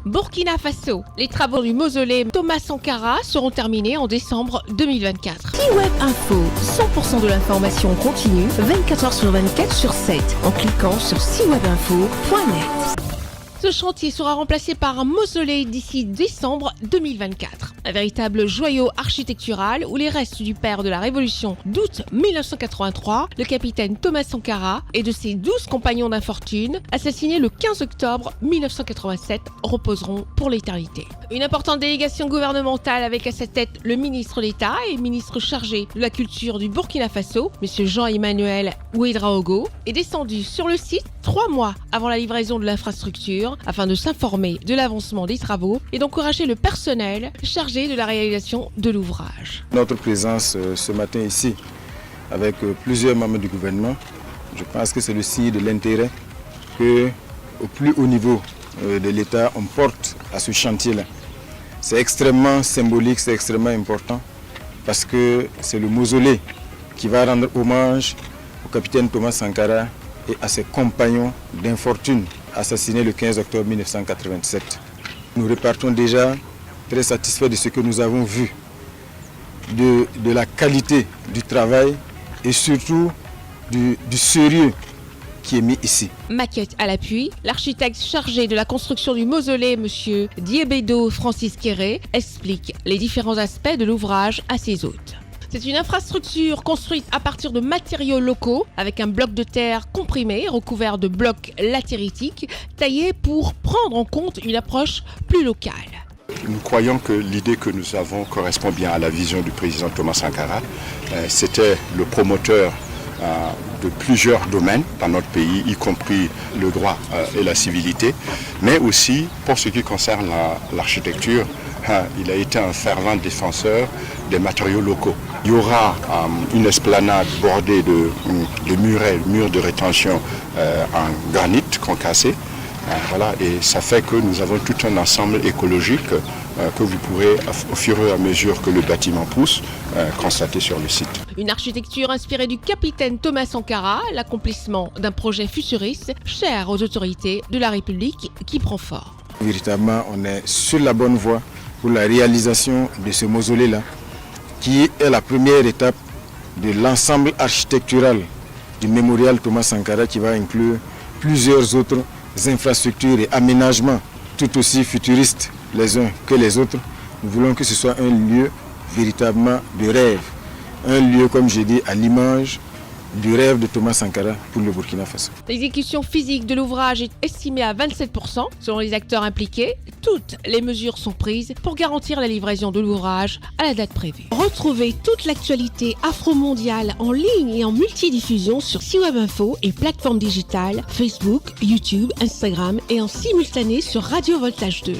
Burkina Faso. Les travaux du mausolée Thomas Sankara seront terminés en décembre 2024. C-Web Info, 100% de l'information continue, 24 heures sur 24 sur 7, en cliquant sur cwebinfo.net. Ce chantier sera remplacé par un mausolée d'ici décembre 2024. Un véritable joyau architectural où les restes du père de la Révolution d'août 1983, le capitaine Thomas Sankara, et de ses 12 compagnons d'infortune, assassinés le 15 octobre 1987, reposeront pour l'éternité. Une importante délégation gouvernementale avec à sa tête le ministre d'État et ministre chargé de la culture du Burkina Faso, M. Jean-Emmanuel Ouédraogo, est descendue sur le site 3 mois avant la livraison de l'infrastructure afin de s'informer de l'avancement des travaux et d'encourager le personnel chargé de la réalisation de l'ouvrage. Notre présence ce matin ici avec plusieurs membres du gouvernement, je pense que c'est le signe de l'intérêt qu'au plus haut niveau de l'État on porte à ce chantier-là. C'est extrêmement symbolique, c'est extrêmement important parce que c'est le mausolée qui va rendre hommage au capitaine Thomas Sankara et à ses compagnons d'infortune assassinés le 15 octobre 1987. Nous repartons déjà très satisfaits de ce que nous avons vu, de la qualité du travail et surtout du sérieux qui est mis ici. Maquette à l'appui, l'architecte chargé de la construction du mausolée, M. Diébedo Francis Kéré, explique les différents aspects de l'ouvrage à ses hôtes. C'est une infrastructure construite à partir de matériaux locaux avec un bloc de terre comprimé recouvert de blocs latéritiques taillés pour prendre en compte une approche plus locale. Nous croyons que l'idée que nous avons correspond bien à la vision du président Thomas Sankara. C'était le promoteur de plusieurs domaines dans notre pays, y compris le droit et la civilité, mais aussi pour ce qui concerne l'architecture, il a été un fervent défenseur des matériaux locaux. Il y aura une esplanade bordée de murs de rétention en granit concassé. Voilà, et ça fait que nous avons tout un ensemble écologique que vous pourrez, au fur et à mesure que le bâtiment pousse, constater sur le site. Une architecture inspirée du capitaine Thomas Sankara, l'accomplissement d'un projet futuriste cher aux autorités de la République qui prend forme. Véritablement, on est sur la bonne voie pour la réalisation de ce mausolée-là, qui est la première étape de l'ensemble architectural du mémorial Thomas Sankara qui va inclure plusieurs autres infrastructures et aménagements tout aussi futuristes les uns que les autres. Nous voulons que ce soit un lieu véritablement de rêve, un lieu, comme j'ai dit, à l'image du rêve de Thomas Sankara pour le Burkina Faso. L'exécution physique de l'ouvrage est estimée à 27%. Selon les acteurs impliqués, toutes les mesures sont prises pour garantir la livraison de l'ouvrage à la date prévue. Retrouvez toute l'actualité afro-mondiale en ligne et en multidiffusion sur C-Web Info et plateformes digitales Facebook, YouTube, Instagram et en simultané sur Radio Voltage 2.